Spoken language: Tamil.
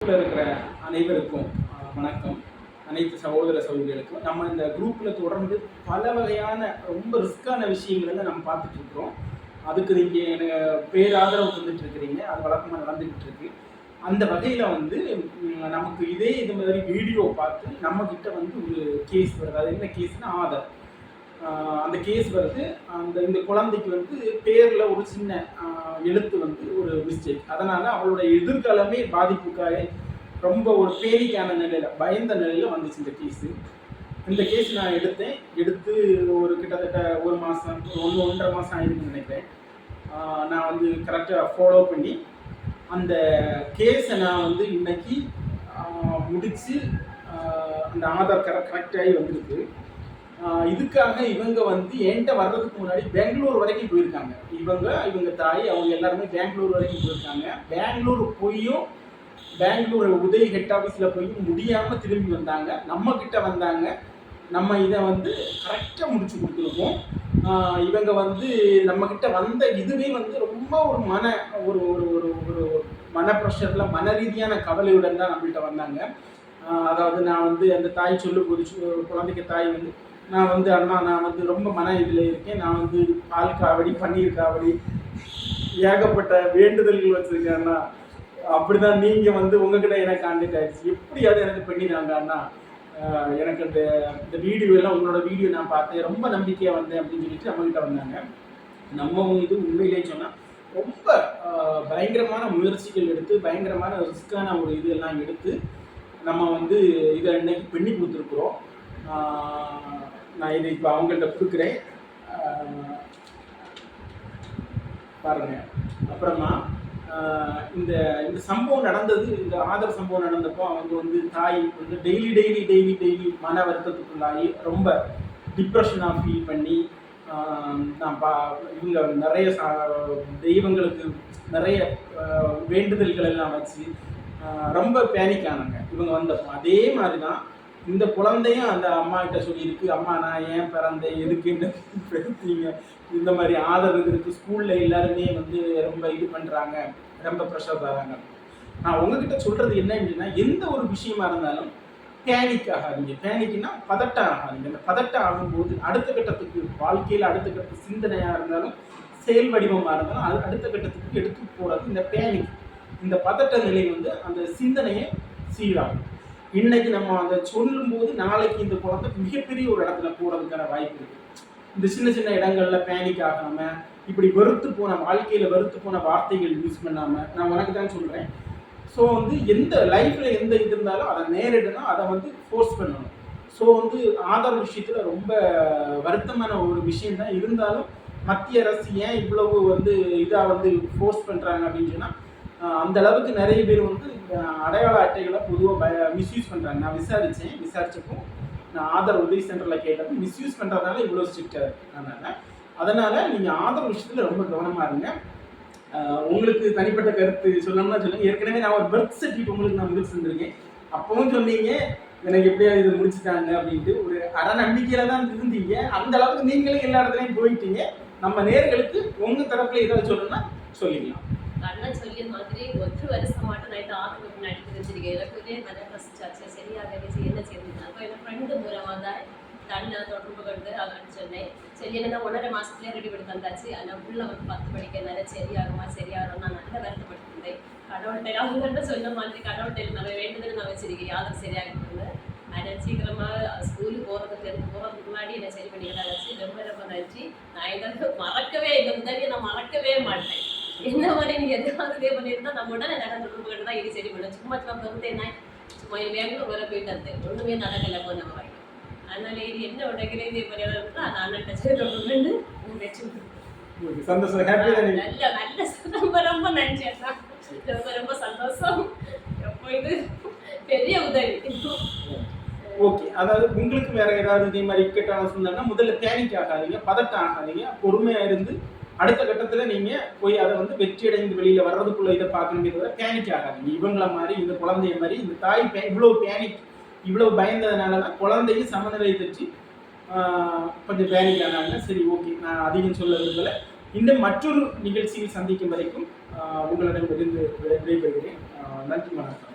இருக்கிற அனைவருக்கும் வணக்கம். அனைத்து சகோதர சகோதரிகளுக்கும் நம்ம இந்த குரூப்பில் தொடர்ந்து பல வகையான ரொம்ப ரிஸ்கான விஷயங்களை நம்ம பார்த்துட்டு இருக்கிறோம். அதுக்கு நீங்கள் எனக்கு பேராதரவு தந்துட்டு இருக்கிறீங்க. அது வழக்கமாக நடந்துக்கிட்டு இருக்கு. அந்த வகையில் நமக்கு இது மாதிரி வீடியோ பார்த்து நம்மக்கிட்ட ஒரு கேஸ் வருது. அது என்ன கேஸ்னால் ஆதார். அந்த கேஸ் வருது. இந்த குழந்தைக்கு பேரில் ஒரு சின்ன எழுத்து ஒரு மிஸ்டேக். அதனால் அவளோட எதிர்காலமே பாதிப்புக்காக ரொம்ப ஒரு பேனிக்கான நிலையில், பயந்த நிலையில் வந்துச்சு இந்த கேஸு. இந்த கேஸ் நான் எடுத்து ஒரு கிட்டத்தட்ட ஒரு மாதம், 1.5 மாதம் ஆகிடுன்னு நினைக்கிறேன். நான் கரெக்டாக ஃபாலோ பண்ணி அந்த கேஸை நான் இன்னைக்கு முடித்து அந்த ஆதார் கரெக்டாகி வந்திருக்கு. இதுக்காக இவங்க என்கிட்ட வர்றதுக்கு முன்னாடி பெங்களூர் வரைக்கும் போயிருக்காங்க. இவங்க தாய் அவங்க எல்லாருமே பெங்களூர் வரைக்கும் போயிருக்காங்க. பெங்களூர் போயும் பெங்களூர் உதவி ஹெட் ஆஃபீஸில் போய் முடியாமல் திரும்பி வந்தாங்க. நம்மக்கிட்ட வந்தாங்க. நம்ம இதை கரெக்டாக முடிச்சு கொடுத்துருக்கோம். இவங்க நம்மக்கிட்ட வந்த இதுவே ரொம்ப ஒரு மன ப்ரெஷரில், மன ரீதியான கவலையுடன் தான் நம்மகிட்ட வந்தாங்க. அதாவது நான் அந்த தாய் சொல்லும்போது, குழந்தைக்கு தாய் நான் அண்ணா நான் ரொம்ப மன இதில் இருக்கேன். நான் பால் காவடி, பன்னீர் காவடி, ஏகப்பட்ட வேண்டுதல்கள் வச்சுருக்கேன் அண்ணா. அப்படிதான் நீங்கள் உங்ககிட்ட எனக்கு கான்டாக்ட் ஆகிடுச்சு. எப்படியாவது எனக்கு பண்ணிடுறாங்க அண்ணா. எனக்கு இந்த வீடியோ எல்லாம் உங்களோட வீடியோ நான் பார்த்தேன், ரொம்ப நம்பிக்கையாக வந்தேன் அப்படின்னு சொல்லிட்டு நம்மகிட்ட வந்தாங்க. நம்ம உண்மையிலே சொன்னால் ரொம்ப பயங்கரமான முயற்சிகள் எடுத்து, பயங்கரமான ரிஸ்க்கான ஒரு இதெல்லாம் எடுத்து நம்ம இதை இன்னைக்கு பண்ணி கொடுத்துருக்குறோம். நான் இதை இப்போ அவங்கள்ட்ட கொடுக்குறேன், பாருங்க. அப்புறமா இந்த சம்பவம் நடந்தது, இந்த ஆதார் சம்பவம் நடந்தப்போ அவங்க தாய் டெய்லி மன வருத்தத்துக்குள்ளாகி ரொம்ப டிப்ரெஷனாக ஃபீல் பண்ணி, இவங்க நிறைய தெய்வங்களுக்கு நிறைய வேண்டுதல்கள் எல்லாம் வச்சு ரொம்ப பேனிக் ஆனாங்க. இவங்க வந்தப்போ அதே மாதிரி தான் இந்த குழந்தையும் அந்த அம்மா கிட்ட சொல்லியிருக்கு, அம்மா நான் ஏன் பிறந்தேன், எதுக்குன்னு பெருத்தீங்க, இந்த மாதிரி ஆதரவு இருக்குது, ஸ்கூலில் எல்லாருமே ரொம்ப இது பண்ணுறாங்க, ரொம்ப ப்ரெஷர் தராங்க. நான் உங்ககிட்ட சொல்கிறது என்ன அப்படின்னா, எந்த ஒரு விஷயமா இருந்தாலும் பேனிக் ஆகாதீங்க. பேனிக்னா பதட்டம் ஆகாதீங்க. அந்த பதட்டம் ஆகும்போது அடுத்த கட்டத்துக்கு, வாழ்க்கையில் அடுத்த கட்ட சிந்தனையாக இருந்தாலும், செயல் வடிவமாக இருந்தாலும் அது அடுத்த கட்டத்துக்கு எடுத்து போகிறது இந்த பேனிக். இந்த பதட்ட நிலை அந்த சிந்தனையை சீராகும். இன்னைக்கு நம்ம அதை சொல்லும்போது நாளைக்கு இந்த குழந்தை மிகப்பெரிய ஒரு இடத்துல போகிறதுக்கான வாய்ப்பு இருக்குது. இந்த சின்ன சின்ன இடங்கள்ல பேனிக் ஆகாமல், இப்படி வாழ்க்கையில் வெறுத்து போன வார்த்தைகள் யூஸ் பண்ணாமல், நான் உனக்கு தான் சொல்கிறேன். ஸோ எந்த லைஃப்பில் எந்த இது இருந்தாலும் அதை நேரிடணும், அதை ஃபோர்ஸ் பண்ணணும். ஸோ ஆதார் விஷயத்தில் ரொம்ப வருத்தமான ஒரு விஷயம் தான். இருந்தாலும் மத்திய அரசு ஏன் இவ்வளவு இதாக ஃபோர்ஸ் பண்ணுறாங்க அப்படின்னு சொன்னால், அந்த அளவுக்கு நிறைய பேர் அடையாள அட்டைகளை பொதுவாக மிஸ்யூஸ் பண்ணுறாங்க. நான் விசாரிச்சப்போ நான் ஆதார் உதவி சென்டரில் கேட்டப்போ மிஸ்யூஸ் பண்ணுறதுனால இவ்வளோ ஸ்ட்ரிக்டாக இருக்குது. அதனால் நீங்கள் ஆதார் விஷயத்தில் ரொம்ப கவனமாக இருங்க. உங்களுக்கு தனிப்பட்ட கருத்து சொல்லணும்னா சொல்லுங்கள். ஏற்கனவே நான் ஒரு பர்த் சர்டிஃபிகேட் உங்களுக்கு நான் முடிச்சு தந்திருக்கேன். அப்பவும் சொன்னீங்க எனக்கு எப்படியா இது முடிச்சுட்டாங்க அப்படின்ட்டு. ஒரு அரை நம்பிக்கையில் தான் இருந்தீங்க. அந்த அளவுக்கு நீங்களே எல்லா இடத்துலையும் போயிட்டீங்க. நம்ம நேர்களுக்கு உங்கள் தரப்பில் ஏதாவது சொல்லணும்னா சொல்லிக்கலாம். அண்ணன் சொல்லிய மாதிரி 1 வருஷமாட்டு நைட்டு ஆற்றுக்கு நடித்து வச்சிருக்கேன். எனக்கு மன கஷ்டாச்சு, சரியாகவே என்ன செய்யணும். அப்போ என் ஃப்ரெண்டு மூலமாக தான் அண்ணன் தொடர்பு கொண்டு அவன் சொன்னேன். சரி என்ன 1.5 மாதத்துலேயே ரெடி பண்ணி தந்தாச்சு. ஆனால் உள்ள 10 படிக்கிறதுனால சரியாகும் நான் நல்ல வருத்தப்பட்டிருந்தேன். கடவுள்கிட்ட அவங்கள்ட்ட சொன்ன மாதிரி கடவுள்கிட்ட நம்ம வேண்டுதல் நான் வச்சிருக்கேன், யாரும் சரியாகிட்டு. ஆனால் சீக்கிரமாக ஸ்கூலுக்கு போகிறதுக்கு முன்னாடி என்னை சரி பண்ணிக்கிறதா வச்சு ரொம்ப நன்றி. நான் இதை மறக்கவே, இந்த உதவியை நான் மறக்கவே மாட்டேன். என்ன மாதிரி நீ எதாவது இதே பண்ணியிருந்தா நம்ம உடனே தொடர்புகிட்டு தான் இது சரி பண்ணும். சும்மா பொறுத்தேன்னா சும்மா பெங்களூர் வர போயிட்டு ஒன்றுமே நடக்கலை போன வரைக்கும். அதனால இது என்ன உடைக்கிறே இதே பண்ணியிருந்தா நான் அண்ணன் சரி தொடர்பு சந்தோஷம். நல்ல ரொம்ப நன்றி அண்ணா. ரொம்ப சந்தோஷம். எப்போ இது பெரிய உதவி. ஓகே, அதாவது உங்களுக்கு வேற ஏதாவது இதே மாதிரி இக்கட்டான சொன்னா முதல்ல பேனிக் ஆகாதீங்க, பதட்டம் ஆகாதீங்க. பொறுமையாக இருந்து அடுத்த கட்டத்தில் நீங்கள் போய் அதை வெற்றி அடைந்து வெளியில் வர்றதுக்குள்ள இதை பார்க்கணுமே தவிர பேனிக் ஆகாதீங்க. இவங்கள மாதிரி, இந்த குழந்தைய மாதிரி, இந்த தாய் இவ்வளோ பயந்ததுனால தான் குழந்தையும் சமநிலை தச்சு கொஞ்சம் பேனிக் ஆனாங்க. சரி, ஓகே, நான் அதிகம் சொல்ல விரும்பலை. இன்னும் மற்றொரு நிகழ்ச்சியில் சந்திக்கும் வரைக்கும் உங்களிடம் விடைபெறுகிறேன். நன்றி, வணக்கம்.